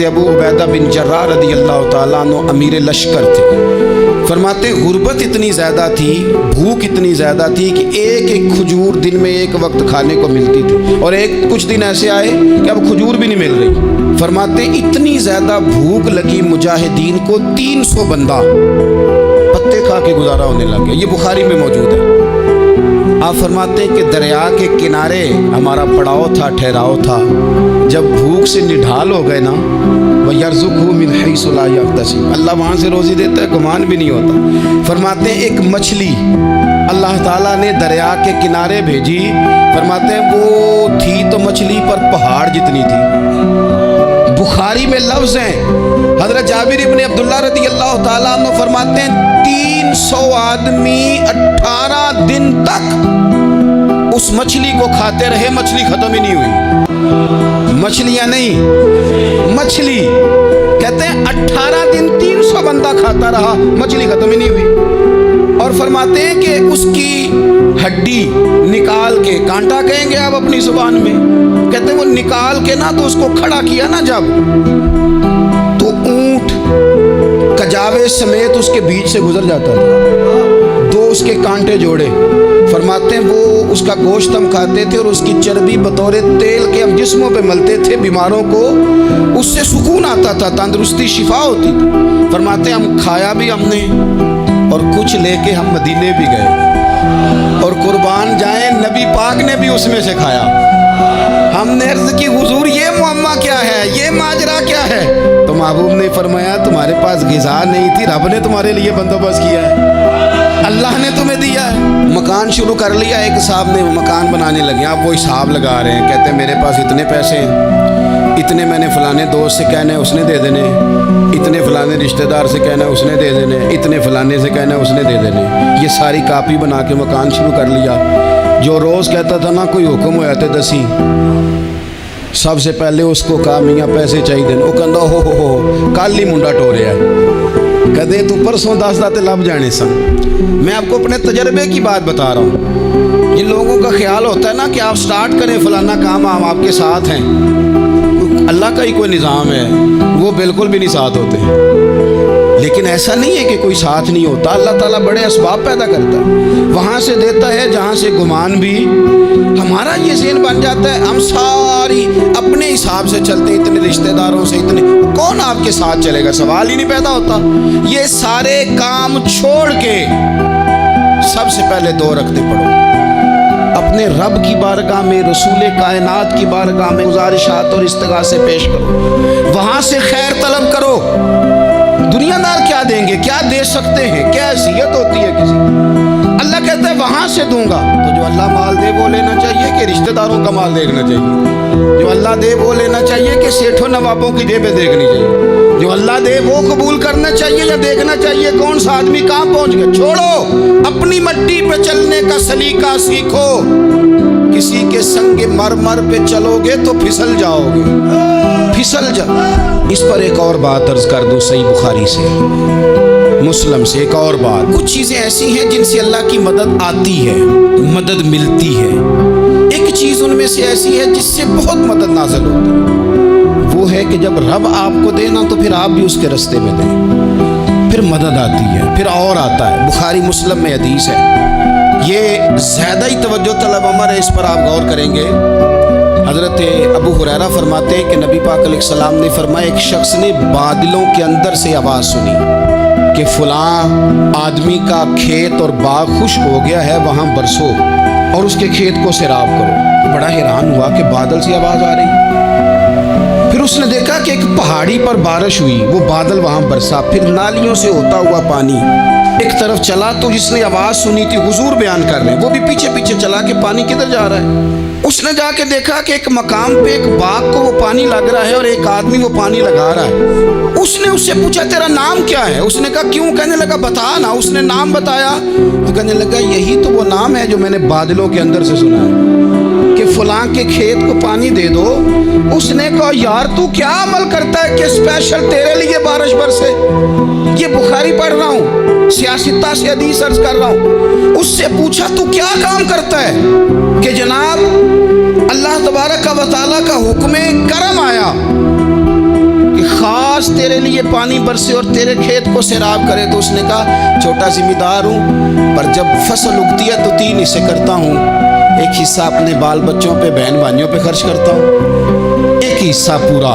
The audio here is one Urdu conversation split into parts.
ابو عبیدہ بن جراح رضی اللہ تعالیٰ عنہ امیر لشکر تھے۔ فرماتے غربت اتنی زیادہ تھی، بھوک اتنی زیادہ تھی کہ ایک ایک کھجور دن میں ایک وقت کھانے کو ملتی تھی، اور کچھ دن ایسے آئے کہ اب کھجور بھی نہیں مل رہی۔ فرماتے اتنی زیادہ بھوک لگی مجاہدین کو 300 بندہ پتے کھا کے گزارا ہونے لگے۔ یہ بخاری میں موجود ہے۔ آپ فرماتے ہیں کہ دریا کے کنارے ہمارا پڑاؤ تھا، ٹھہراؤ تھا۔ جب بھوک سے نڈھال ہو گئے نا، وَيَرْزُقْهُ مِنْ حَيْثُ لَا يَحْتَسِبُ، اللہ وہاں سے روزی دیتا ہے، گمان بھی نہیں ہوتا۔ فرماتے ہیں ایک مچھلی اللہ تعالیٰ نے دریا کے کنارے بھیجی، فرماتے ہیں وہ تھی تو مچھلی پر پہاڑ جتنی تھی۔ بخاری میں لفظ ہیں، حضرت جابر ابن عبداللہ رضی اللہ تعالیٰ عنہ فرماتے ہیں 300 آدمی 18 دن تک اس مچھلی کو کھاتے رہے، مچھلی ختم ہی نہیں ہوئی۔ مچھلیاں نہیں، مچھلی کہتے ہیں 18 دن 300 بندہ کھاتا رہا، مچھلی ختم ہی نہیں ہوئی۔ اور فرماتے ہیں کہ اس کی ہڈی نکال کے، کانٹا کہیں گے آپ اپنی زبان میں، کہتے ہیں وہ نکال کے نا تو اس کو کھڑا کیا نا جب، تو اونٹ کجاوے سمیت اس کے بیچ سے گزر جاتا تھا، 2 اس کے کانٹے جوڑے۔ فرماتے ہیں وہ اس کا گوشت ہم کھاتے تھے اور اس کی چربی بطور تیل کے ہم جسموں پہ ملتے تھے، بیماروں کو اس سے سکون آتا تھا، تندرستی شفا ہوتی تھی۔ فرماتے ہیں ہم کھایا بھی ہم نے، اور کچھ لے کے ہم مدینے بھی گئے، اور قربان جائیں نبی پاک نے بھی اس میں سے کھایا۔ ہم نے عرض کی حضور یہ معمہ کیا ہے، یہ ماجرا کیا ہے؟ تو محبوب نے فرمایا تمہارے پاس غذا نہیں تھی، رب نے تمہارے لیے بندوبست کیا ہے، اللہ نے تمہیں دیا ہے۔ مکان شروع کر لیا، ایک صاحب نے وہ مکان بنانے لگے، آپ وہ حساب لگا رہے ہیں، کہتے ہیں میرے پاس اتنے پیسے ہیں، اتنے میں نے فلانے دوست سے کہنا ہے اس نے دے دینے، اتنے فلانے رشتہ دار سے کہنا ہے اس نے دے دینے، اتنے فلانے سے کہنا ہے اس نے دے دینے۔ یہ ساری کاپی بنا کے مکان شروع کر لیا۔ جو روز کہتا تھا نا کوئی حکم ہویا تے دسی، سب سے پہلے اس کو کہا میاں پیسے چاہیے، وہ کہندا ہو کل ہی منڈا ٹوریا ہے، کدے تو پرسوں 10 داتے لب جانے سن۔ میں آپ کو اپنے تجربے کی بات بتا رہا ہوں۔ جن لوگوں کا خیال ہوتا ہے نا کہ آپ سٹارٹ کریں فلانا کام، ہم آپ کے ساتھ ہیں، اللہ کا ہی کوئی نظام ہے، وہ بالکل بھی نہیں ساتھ ہوتے۔ لیکن ایسا نہیں ہے کہ کوئی ساتھ نہیں ہوتا، اللہ تعالیٰ بڑے اسباب پیدا کرتا ہے، وہاں سے دیتا ہے جہاں سے گمان بھی۔ ہمارا یہ ذہن بن جاتا ہے ہم ساری اپنے حساب سے چلتے، اتنے رشتہ داروں سے، اتنے کون آپ کے ساتھ چلے گا، سوال ہی نہیں پیدا ہوتا۔ یہ سارے کام چھوڑ کے سب سے پہلے 2 رکعتیں پڑھو، اپنے رب کی بارگاہ میں، رسول کائنات کی بارگاہ میں گزارشات اور استغاثے پیش کرو، وہاں سے خیر طلب کرو۔ دنیا دار کیا دیں گے، کیا دے سکتے ہیں، کیا حیثیت ہوتی ہے کسی، اللہ کہتا ہے وہاں سے دوں گا۔ تو جو اللہ مال دے وہ لینا چاہیے کہ رشتہ داروں کا مال دیکھنا چاہیے؟ جو اللہ دے وہ لینا چاہیے کہ سیٹھوں نوابوں کی جیبیں دیکھنی چاہیے؟ جو اللہ دے وہ قبول کرنا چاہیے یا دیکھنا چاہیے کون سا آدمی کہاں پہنچ گیا؟ چھوڑو، اپنی مٹی پہ چلنے کا سلیقہ سیکھو۔ کسی کے سنگ مرمر پہ چلو گے تو پھسل جاؤ گے، پھسل جاؤ۔ اس پر ایک اور بات عرض کر دوں، صحیح بخاری سے، مسلم سے ایک اور بات۔ کچھ چیزیں ایسی ہیں جن سے اللہ کی مدد آتی ہے، مدد ملتی ہے۔ ایک چیز ان میں سے ایسی ہے جس سے بہت مدد نازل ہوتی ہے، وہ ہے کہ جب رب آپ کو دے نا تو پھر آپ بھی اس کے رستے میں دیں، پھر مدد آتی ہے، پھر اور آتا ہے۔ بخاری مسلم میں حدیث ہے، یہ زیادہ ہی توجہ طلب عمر ہے، اس پر آپ غور کریں گے۔ حضرت ابو ہریرہ فرماتے ہیں کہ نبی پاک علیہ السلام نے فرمایا ایک شخص نے بادلوں کے اندر سے آواز سنی کہ فلاں آدمی کا کھیت اور باغ خشک ہو گیا ہے، وہاں برسو اور اس کے کھیت کو سیراب کرو۔ بڑا حیران ہوا کہ بادل سے آواز آ رہی۔ پھر اس نے دیکھا کہ ایک پہاڑی پر بارش ہوئی، وہ بادل وہاں برسا، پھر نالیوں سے ہوتا ہوا پانی ایک طرف چلا۔ تو جس نے آواز سنی تھی، حضور بیان کر رہے ہیں، وہ بھی پیچھے پیچھے چلا کہ پانی کدھر جا رہا ہے۔ اس نے جا کے دیکھا کہ ایک مقام پہ ایک باغ کو وہ پانی لگ رہا ہے اور ایک آدمی وہ پانی لگا رہا ہے۔ اس نے اس سے پوچھا تیرا نام کیا ہے؟ اس نے کہا کیوں؟ کہنے لگا بتا نا۔ اس نے نام بتایا تو کہنے لگا یہی تو وہ نام ہے جو میں نے بادلوں کے اندر سے سنا ہے کہ فلاں کے کھیت کو پانی دے دو۔ اس نے کہا یار تو کیا عمل کرتا ہے کہ اسپیشل تیرے لیے بارش برسے؟ یہ بخاری پڑھ رہا ہوں، سیاستہ سے حدیث عرض کر رہا ہوں۔ اس سے پوچھا تو کیا کام کرتا ہے کہ جناب اللہ تبارک و تعالیٰ کا حکم کرم آیا کہ تیرے لیے پانی برسے اور تیرے کھیت کو سیراب کرے؟ تو اس نے کہا چھوٹا ذمہ ہوں، پر جب فصل اگتی ہے تو 3 حصے کرتا ہوں، ایک حصہ اپنے بال بچوں پہ، بہن بھائیوں پہ خرچ کرتا ہوں، ایک حصہ پورا،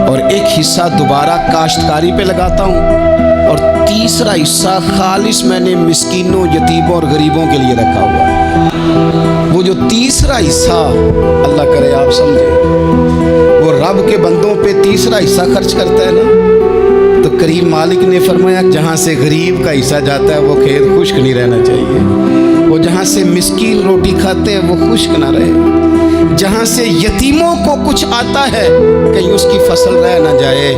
اور ایک حصہ دوبارہ کاشتکاری پہ لگاتا ہوں، اور تیسرا حصہ خالص میں نے مسکینوں، یتیموں اور غریبوں کے لیے رکھا ہوا ہے۔ وہ جو تیسرا حصہ، اللہ کرے آپ سمجھے، وہ رب کے بندوں پہ تیسرا حصہ خرچ کرتا ہے نا، تو کریم مالک نے فرمایا جہاں سے غریب کا حصہ جاتا ہے وہ کھیت خشک نہیں رہنا چاہیے، وہ جہاں سے مسکین روٹی کھاتے ہیں وہ خشک نہ رہے، جہاں سے یتیموں کو کچھ آتا ہے کہیں اس کی فصل رہ نہ جائے۔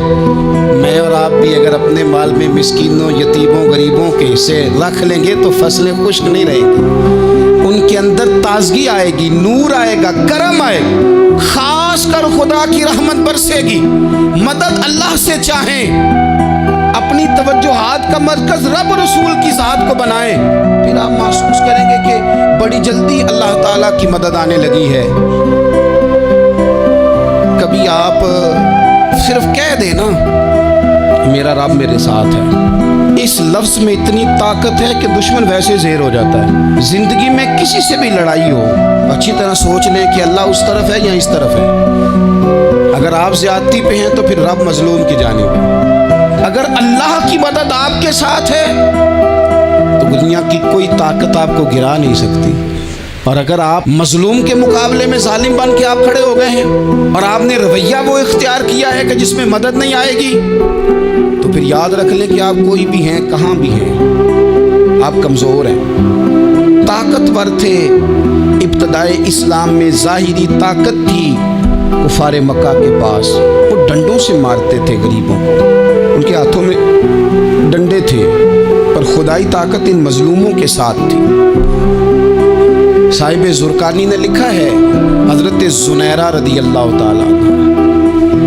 میں اور آپ بھی اگر اپنے مال میں مسکینوں، یتیموں، غریبوں کے حصے رکھ لیں گے تو فصلیں خشک نہیں رہیں گی، ان کے اندر تازگی آئے گی، نور آئے گا، کرم آئے گا، خاص کر خدا کی رحمت برسے گی۔ مدد اللہ سے چاہیں، اپنی توجہات کا مرکز رب رسول کی ذات کو بنائیں، پھر آپ محسوس کریں گے کہ بڑی جلدی اللہ تعالیٰ کی مدد آنے لگی ہے۔ کبھی آپ صرف کہہ دیں نا میرا رب میرے ساتھ ہے، اس لفظ میں اتنی طاقت ہے کہ دشمن ویسے زہر ہو جاتا ہے۔ زندگی میں کسی سے بھی لڑائی ہو، اچھی طرح سوچ لیں کہ اللہ اس طرف ہے یا اس طرف ہے۔ اگر آپ زیادتی پہ ہیں تو پھر رب مظلوم کی جانب ہے۔ اگر اللہ کی مدد آپ کے ساتھ ہے تو دنیا کی کوئی طاقت آپ کو گرا نہیں سکتی، اور اگر آپ مظلوم کے مقابلے میں ظالم بن کے آپ کھڑے ہو گئے ہیں اور آپ نے رویہ وہ اختیار کیا ہے کہ جس میں مدد نہیں آئے گی، تو پھر یاد رکھ لیں کہ آپ کوئی بھی ہیں، کہاں بھی ہیں، آپ کمزور ہیں۔ طاقتور تھے ابتدائے اسلام میں، ظاہری طاقت تھی کفار مکہ کے پاس، وہ ڈنڈوں سے مارتے تھے غریبوں کو، ان کے ہاتھوں میں ڈنڈے تھے، پر خدائی طاقت ان مظلوموں کے ساتھ تھی۔ صاحب زرقانی نے لکھا ہے، حضرت زنیرہ رضی اللہ تعالیٰ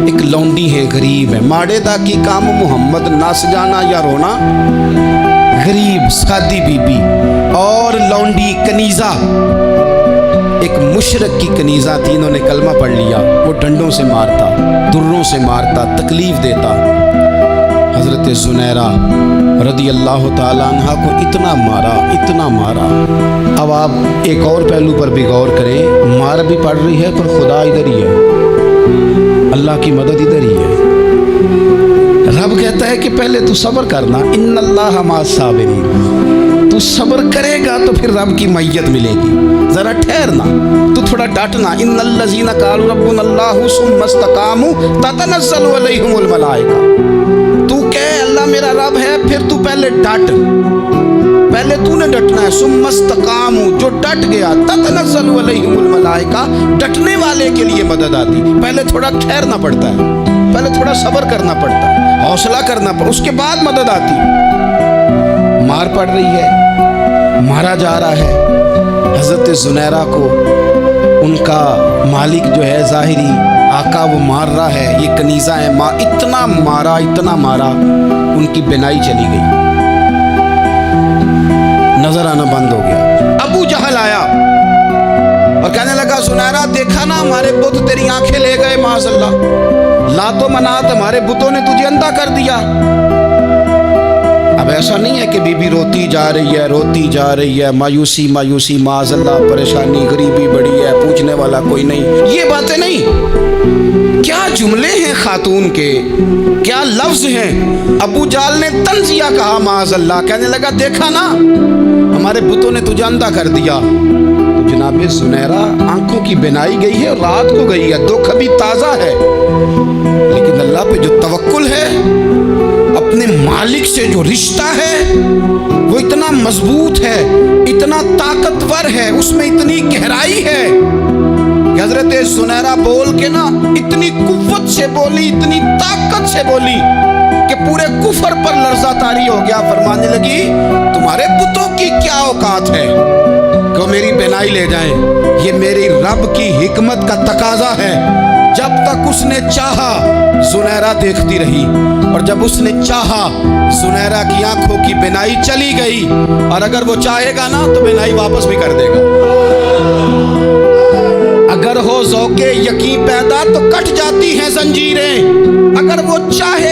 ایک لونڈی ہے، غریب ہے، ماڑے دا کی کام محمد نس جانا یا رونا، غریب سادی بی بی اور لونڈی کنیزہ، ایک مشرک کی کنیزہ تھی، انہوں نے کلمہ پڑھ لیا، وہ ڈنڈوں سے مارتا، دروں سے مارتا، تکلیف دیتا۔ حضرت زنیرہ رضی اللہ تعالیٰ عنہ کو اتنا مارا، اتنا مارا۔ اب آپ ایک اور پہلو پر بھی غور کریں، مار بھی پڑ رہی ہے پر خدا ادھر ہی ہے، اللہ کی مدد ادھر ہی ہے۔ رب کہتا ہے کہ پہلے تو صبر کرنا، ان اللہ مع الصابرین، تو صبر کرے گا تو پھر رب کی معیت ملے گی، ذرا ٹھہرنا، تو تھوڑا ڈٹنا۔ ان الذین قالوا ربنا اللہ ثم استقاموا تتنزل علیہم الملائکہ، تو کہے اللہ میرا رب ہے، پھر تو پہلے ڈٹ، پہلے تو نے ڈٹنا ہے۔ ثم استقاموا، جو ڈٹ گیا، تتنزل علیہم الملائکہ، ڈٹنے والے کے لیے مدد آتی، پہلے تھوڑا ٹھہرنا پڑتا ہے، پہلے تھوڑا صبر کرنا پڑتا ہے، حوصلہ کرنا پڑتا، اس کے بعد مدد آتی۔ مار پڑ رہی ہے، مارا جا رہا ہے، حضرت زنیرہ کو ان کا مالک جو ہے ظاہری آقا وہ مار رہا ہے، یہ کنیزہ ہے، اتنا مارا، اتنا مارا، ان کی بینائی چلی گئی، نظر آنا بند ہو گیا۔ ابو جہل آیا اور کہنے لگا زنیرہ دیکھا نا ہمارے بت تیری آنکھیں لے گئے، معاذ اللہ، لات و منات ہمارے بتوں نے تجھے اندھا کر دیا۔ اب ایسا نہیں ہے کہ بی بی روتی جا رہی ہے، روتی جا رہی ہے، مایوسی مایوسی، معاذ اللہ، پریشانی، غریبی بڑی ہے، پوچھنے والا کوئی نہیں، یہ باتیں نہیں۔ کیا جملے ہیں خاتون کے، کیا لفظ ہیں۔ ابو جہل نے تنزیہ کہا، معاذ اللہ، کہنے لگا دیکھا نا ہمارے بتوں نے تجھے اندھا کر دیا۔ تو جناب زنیرہ آنکھوں کی بینائی گئی ہے، رات کو گئی ہے، دکھ ابھی تازہ ہے، لیکن اللہ پہ جو توکل ہے، اپنے مالک سے جو رشتہ ہے وہ اتنا مضبوط ہے، اتنا طاقتور ہے، اس میں اتنی گہرائی ہے کہ حضرت زنیرہ بول کے نا اتنی قوت سے بولی، اتنی طاقت سے بولی کہ پورے کفر پر لرزہ طاری ہو گیا۔ فرمانے لگی تمہارے بتوں کی کیا اوقات ہے کہ وہ میری بینائی لے جائیں، یہ میری رب کی حکمت کا تقاضا ہے۔ جب تک اس نے چاہا زنیرہ دیکھتی رہی، اور جب اس نے چاہا زنیرہ کی آنکھوں کی بینائی چلی گئی، اور اگر وہ چاہے گا نا تو بینائی واپس بھی کر دے گا۔ اگر ہو ذوق یقین پیدا تو کٹ جاتی ہیں زنجیریں، اگر وہ چاہے